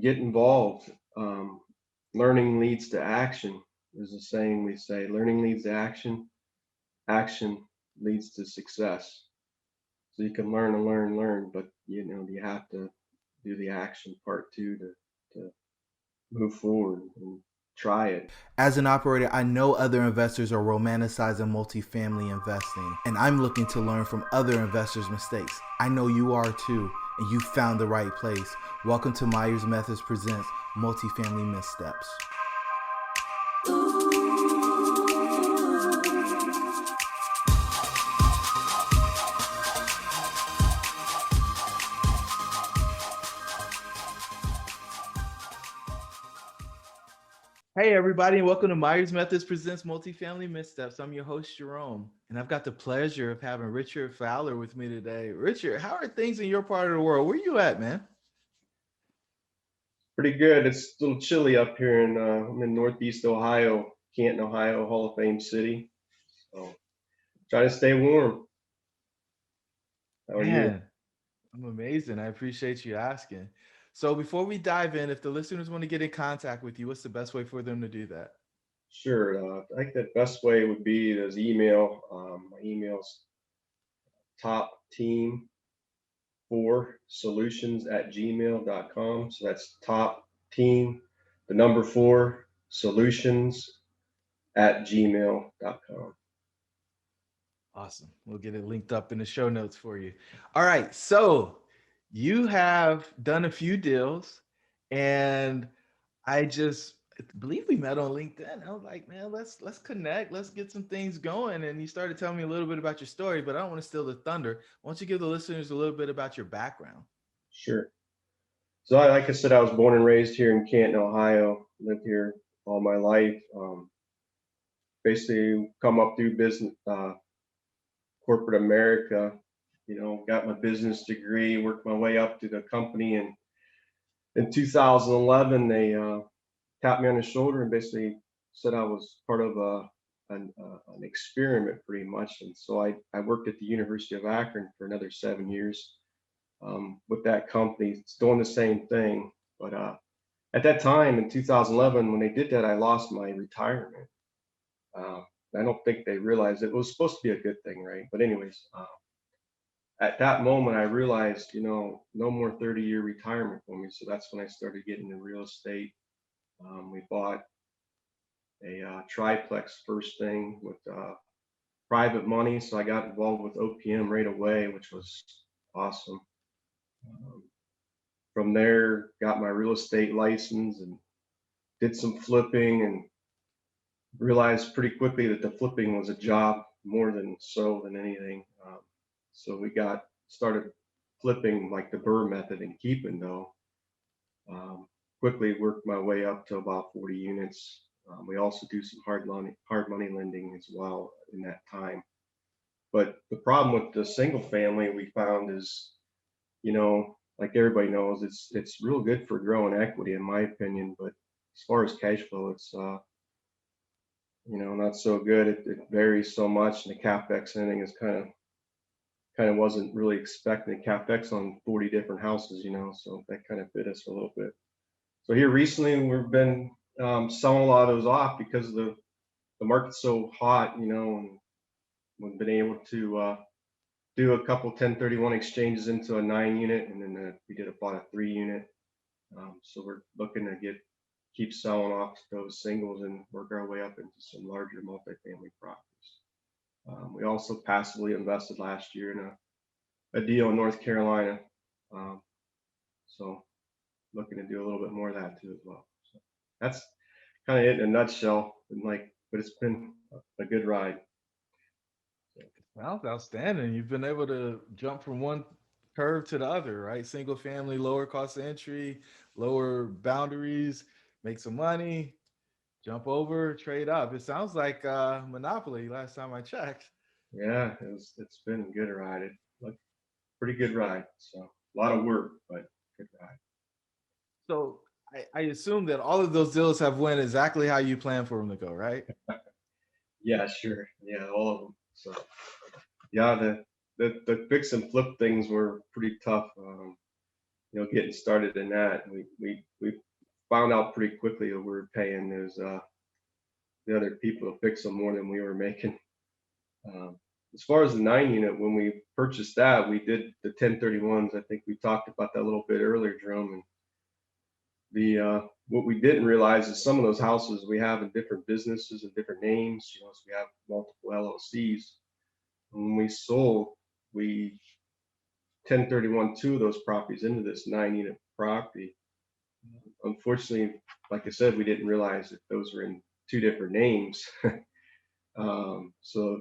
get involved. Learning leads to action is a saying we say. Learning leads to action. Action leads to success. So you can learn and learn and learn, but you have to do the action part too to move forward and try it. As an operator, I know other investors are romanticizing multifamily investing, and I'm looking to learn from other investors' mistakes. I know you are too, and you found the right place. Welcome to Myers Methods Presents Multifamily Missteps. Hey, everybody, and welcome to Myers Methods Presents Multifamily Missteps. I'm your host, Jerome, and I've got the pleasure of having Richard Fowler with me today. Richard, how are things in your part of the world? Where you at, man? Pretty good. It's a little chilly up here I'm in Northeast Ohio, Canton, Ohio, Hall of Fame city. So try to stay warm. How are you? Man, I'm amazing. I appreciate you asking. So before we dive in, if the listeners want to get in contact with you, what's the best way for them to do that? Sure. I think the best way would be is email. My email's top team for solutions@gmail.com. So that's top team, the number four solutions@gmail.com. Awesome. We'll get it linked up in the show notes for you. All right. So you have done a few deals, and I just believe we met on LinkedIn. I was like, man, let's connect. Let's get some things going. And you started telling me a little bit about your story, but I don't want to steal the thunder. Why don't you give the listeners a little bit about your background? Sure. So like I said, I was born and raised here in Canton, Ohio. Lived here all my life. Basically, come up through business, corporate America. Got my business degree, worked my way up to the company, and in 2011, they tapped me on the shoulder and basically said I was part of an experiment, pretty much. And so I worked at the University of Akron for another 7 years with that company. It's doing the same thing, but at that time in 2011, when they did that, I lost my retirement. Uh, I don't think they realized it was supposed to be a good thing, right? But anyways, at that moment, I realized, no more 30-year retirement for me. So that's when I started getting into real estate. We bought a triplex first thing with private money. So I got involved with OPM right away, which was awesome. Um, from there, got my real estate license and did some flipping and realized pretty quickly that the flipping was a job more than anything. So we got started flipping like the Burr method and keeping though. Um, Quickly worked my way up to about 40 units. We also do some hard money lending as well in that time. But the problem with the single family we found is, like everybody knows, it's real good for growing equity in my opinion. But as far as cash flow, it's not so good. It varies so much, and the capex ending is kind of wasn't really expecting the capex on 40 different houses, so that kind of bit us a little bit. So here recently, we've been selling a lot of those off because the market's so hot, and we've been able to do a couple 1031 exchanges into a 9 unit, and then we did about a 3 unit. So we're looking to keep selling off those singles and work our way up into some larger multifamily properties. We also passively invested last year in a deal in North Carolina. Um, so looking to do a little bit more of that too as well. So that's kind of it in a nutshell. But it's been a good ride. Well, outstanding. You've been able to jump from one curve to the other, right? Single family, lower cost of entry, lower boundaries, make some money, jump over, trade up. It sounds like Monopoly last time I checked. Yeah, it's been a good ride. It like pretty good ride. So a lot of work, but good ride. So I assume that all of those deals have went exactly how you planned for them to go, right? Yeah, sure. Yeah, all of them. So yeah, the fix and flip things were pretty tough. getting started in that. We found out pretty quickly that we were paying the other people to fix them more than we were making. Um, as far as the 9 unit, when we purchased that, we did the 1031s. I think we talked about that a little bit earlier, Jerome. And what we didn't realize is some of those houses we have in different businesses and different names. So we have multiple LLCs. When we sold, we 1031 two of those properties into this 9 unit property. Unfortunately, like I said, we didn't realize that those were in two different names. So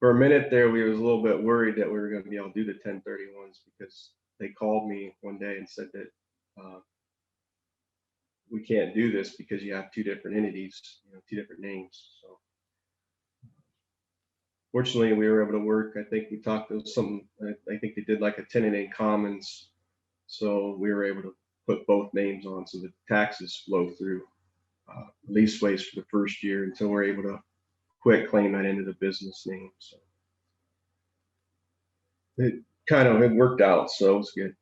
for a minute there, we was a little bit worried that we were going to be able to do the 1031s, because they called me one day and said that we can't do this because you have two different entities, two different names. So fortunately, we were able to work. I think we talked to some. I think they did like a tenant in commons, so we were able to put both names on, so the taxes flow through leaseways for the first year until we're able to quit claim that into the business name. So it worked out, so it's good.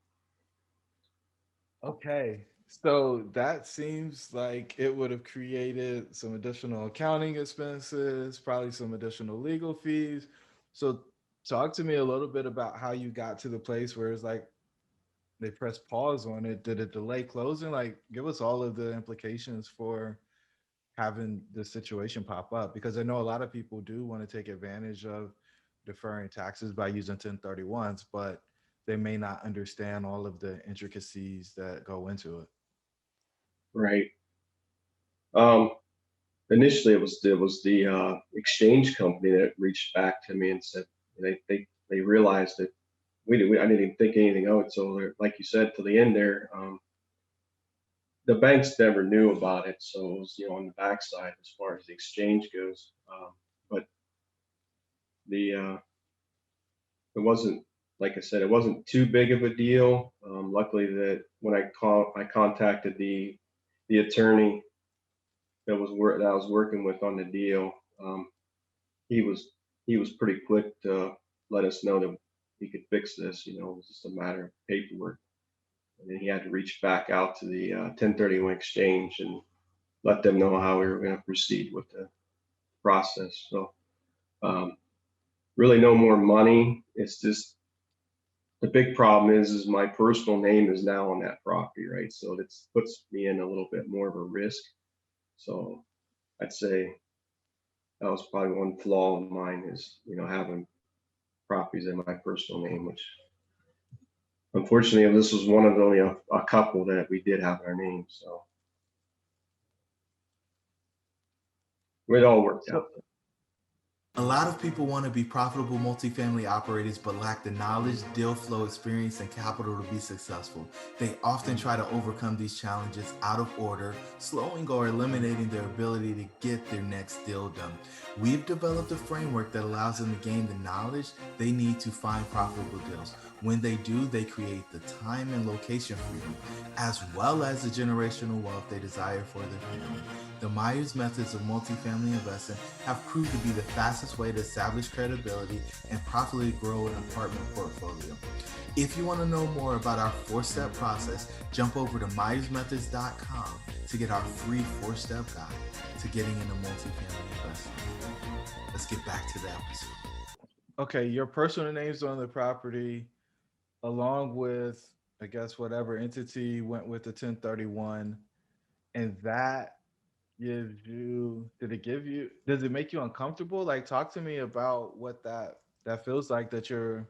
Okay. So that seems like it would have created some additional accounting expenses, probably some additional legal fees. So talk to me a little bit about how you got to the place where it's like they pressed pause on it. Did it delay closing? Like, give us all of the implications for having this situation pop up, because I know a lot of people do want to take advantage of deferring taxes by using 1031s, but they may not understand all of the intricacies that go into it. Right. Initially, it was the exchange company that reached back to me and said they realized that I didn't even think anything of it. So like you said, to the end there, the banks never knew about it, so it was on the backside as far as the exchange goes. But the it wasn't, like I said, it wasn't too big of a deal. Luckily, that when I contacted the attorney that I was working with on the deal. He was he was pretty quick to let us know that he could fix this. It was just a matter of paperwork. And then he had to reach back out to the 1031 exchange and let them know how we were going to proceed with the process. So um, really no more money. It's just the big problem is my personal name is now on that property, right? So that puts me in a little bit more of a risk. So I'd say that was probably one flaw of mine is, having properties in my personal name, which unfortunately this was one of only a couple that we did have our name. So it all worked So out. A lot of people want to be profitable multifamily operators but lack the knowledge, deal flow experience, and capital to be successful. They often try to overcome these challenges out of order, slowing or eliminating their ability to get their next deal done. We've developed a framework that allows them to gain the knowledge they need to find profitable deals. When they do, they create the time and location freedom, as well as the generational wealth they desire for their family. The Myers methods of multifamily investing have proved to be the fastest way to establish credibility and profitably grow an apartment portfolio. If you want to know more about our 4-step process, jump over to myersmethods.com to get our free 4-step guide to getting into multifamily investing. Let's get back to the episode. okay, your personal name's on the property, along with, I guess, whatever entity went with the 1031, and that does it make you uncomfortable? Like, talk to me about what that feels like, that your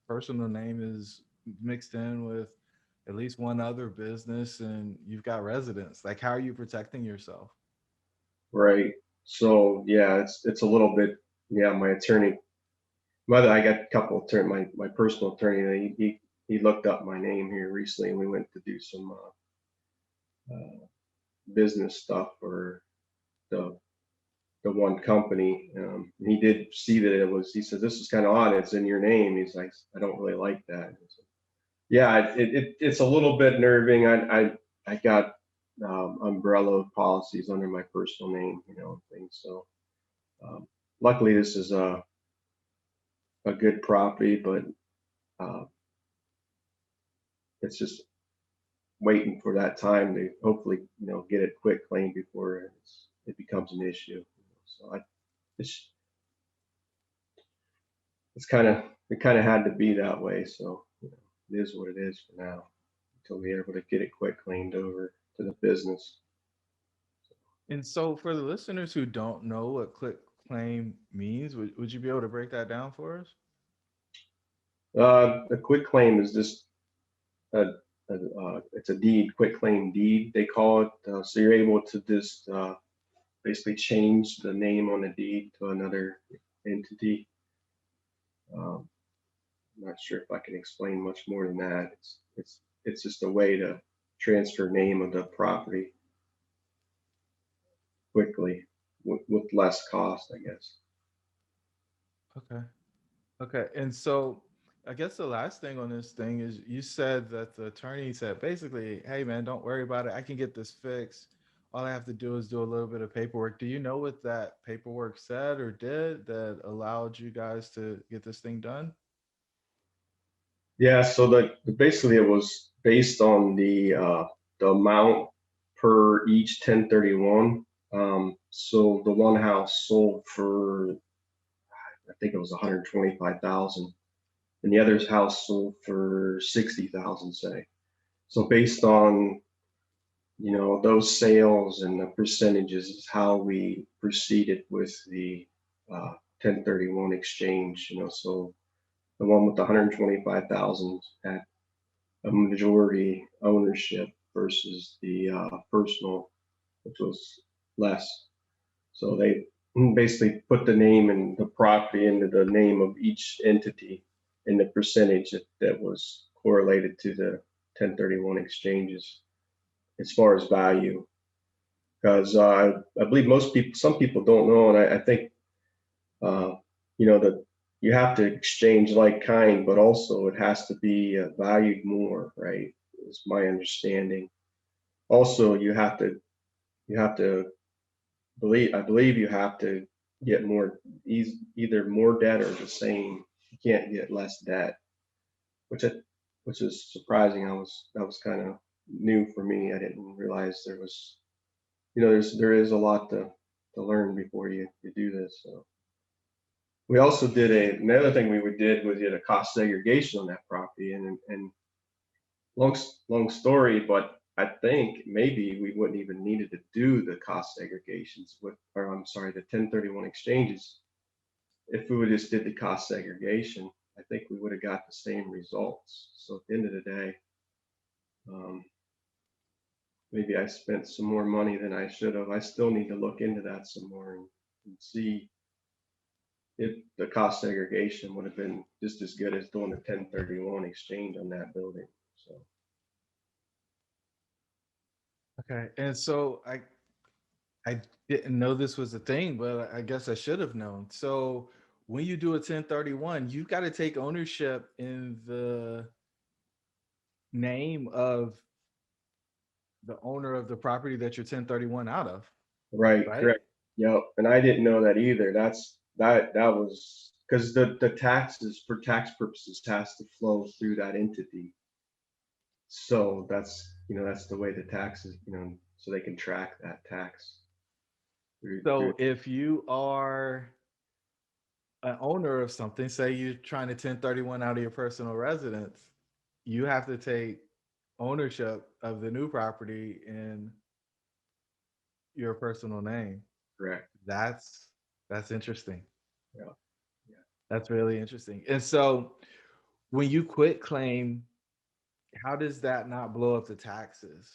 personal name is mixed in with at least one other business and you've got residents. Like, how are you protecting yourself? Right. So yeah, it's a little bit, yeah, my attorney, I got a couple of my personal attorney, he looked up my name here recently, and we went to do some business stuff for the one company. He did see that he said, this is kind of odd. It's in your name. He's like, I don't really like that. So, yeah, it's a little bit nerving. I got umbrella policies under my personal name, things. So luckily this is a good property, but uh, it's just waiting for that time to hopefully, get it quit claim before it becomes an issue. So it's, it kind of had to be that way. So, it is what it is for now until we're able to get it quit claimed over to the business. And so for the listeners who don't know what click claim means, would you be able to break that down for us? The quit claim is just it's a deed, quit claim deed, they call it. So you're able to just basically change the name on the deed to another entity. Um, I'm not sure if I can explain much more than that. It's just a way to transfer name of the property quickly with less cost, I guess. Okay. Okay. And so I guess the last thing on this thing is you said that the attorney said basically, hey man, don't worry about it. I can get this fixed. All I have to do is do a little bit of paperwork. Do you know what that paperwork said or did that allowed you guys to get this thing done? Yeah, so basically it was based on the amount per each 1031. So the one house sold for, I think it was 125,000, and the other's house sold for 60,000, say. So based on, those sales and the percentages is how we proceeded with the 1031 exchange. So the one with the 125,000 had a majority ownership versus the personal, which was less. So they basically put the name and the property into the name of each entity and the percentage that was correlated to the 1031 exchanges as far as value. Because I believe some people don't know, and I think, uh, that you have to exchange like kind, but also it has to be valued more, right? Is my understanding. Also, you have to I believe you have to get more, either more debt or the same. You can't get less debt, which I, which is surprising. That was kind of new for me. I didn't realize there was, there is a lot to learn before you do this. So we also did another thing we did a cost segregation on that property, and long story, but I think maybe we wouldn't even needed to do the cost segregations or I'm sorry, the 1031 exchanges. If we would just did the cost segregation, I think we would have got the same results. So at the end of the day, um, maybe I spent some more money than I should have. I still need to look into that some more and see if the cost segregation would have been just as good as doing the 1031 exchange on that building. So Okay. And so I didn't know this was a thing, but I guess I should have known. So when you do a 1031, you've got to take ownership in the name of the owner of the property that you're 1031 out of, right, right? correct. Yep. And I didn't know that either. That was because the taxes for tax purposes has to flow through that entity. So that's the way the taxes, so they can track that tax through. So if you are an owner of something, say you're trying to 1031 out of your personal residence, you have to take ownership of the new property in your personal name. Correct. That's interesting. Yeah. Yeah. That's really interesting. And so when you quit claim, how does that not blow up the taxes?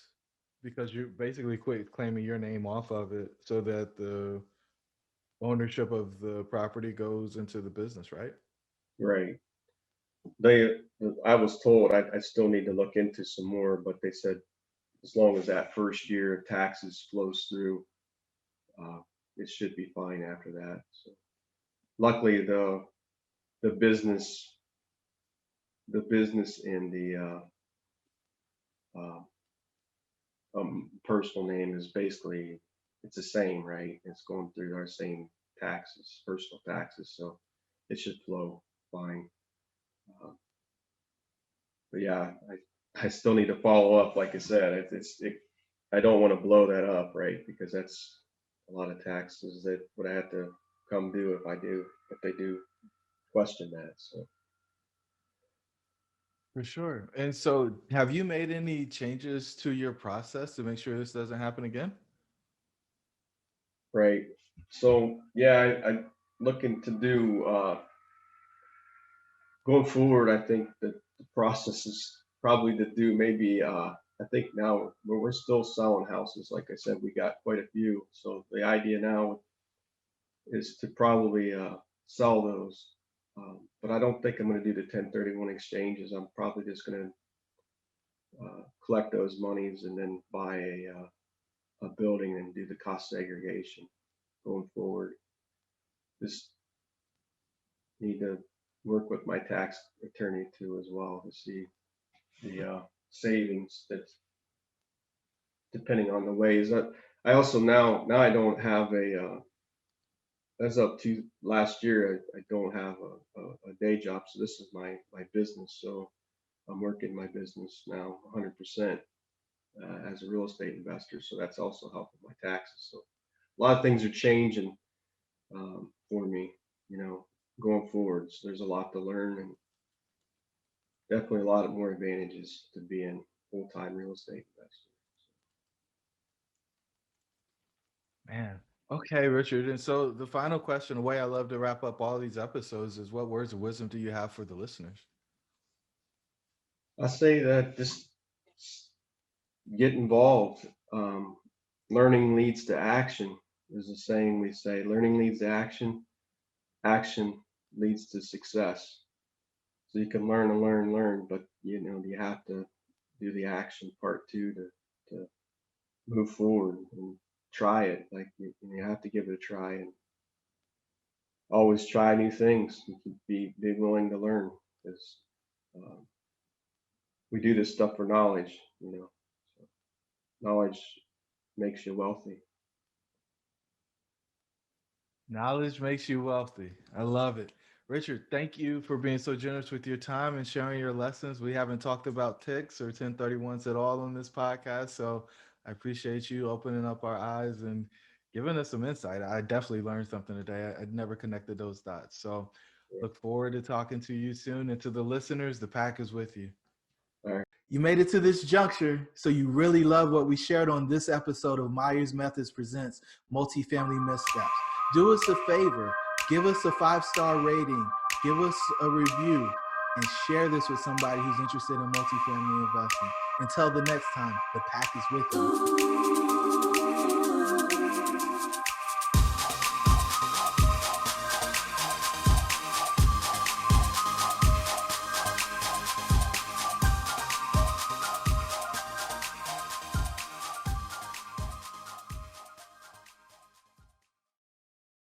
Because you basically quit claiming your name off of it so that the ownership of the property goes into the business, right? Right. They, I was told I still need to look into some more, but they said as long as that first year of taxes flows through, uh, it should be fine after that. So luckily the business, in the uh, personal name is basically, it's the same, right? It's going through our same taxes, personal taxes, so it should flow fine. Uh, but yeah, I still need to follow up. Like I said, I don't want to blow that up, right? Because that's a lot of taxes that would have to come due if they do question that. So, For sure. And so have you made any changes to your process to make sure this doesn't happen again? right. So yeah, I looking to do, going forward, I think that the process is probably to do maybe, I think now we're still selling houses. Like I said, we got quite a few. So the idea now is to probably sell those. But I don't think I'm going to do the 1031 exchanges. I'm probably just going to collect those monies and then buy a building and do the cost segregation going forward. Just need to work with my tax attorney too as well to see the savings that's depending on the ways that I also now I don't have a as up to last year I don't have a day job, so this is my business. So I'm working my business now 100% as a real estate investor, so that's also helping my taxes. So a lot of things are changing for me, you know, going forward. So there's a lot to learn and definitely a lot of more advantages to being full-time real estate investor. Man. Okay, Richard. And so the final question, the way I love to wrap up all these episodes is what words of wisdom do you have for the listeners? I say that just get involved. Learning leads to action is the saying we say. Learning leads to action. Action leads to success. So you can learn and learn and learn, but you know you have to do the action part too to move forward and try it. Like you have to give it a try and always try new things. You can be willing to learn because um, we do this stuff for knowledge. You know, so knowledge makes you wealthy. Knowledge makes you wealthy. I love it. Richard, thank you for being so generous with your time and sharing your lessons. We haven't talked about TICs or 1031s at all on this podcast. So I appreciate you opening up our eyes and giving us some insight. I definitely learned something today. I'd never connected those dots. So look forward to talking to you soon. And to the listeners, the pack is with you. All right. You made it to this juncture, so you really love what we shared on this episode of Myers Methods Presents Multifamily Missteps. Do us a favor, give us a 5-star rating, give us a review, and share this with somebody who's interested in multifamily investing. Until the next time, the pack is with you.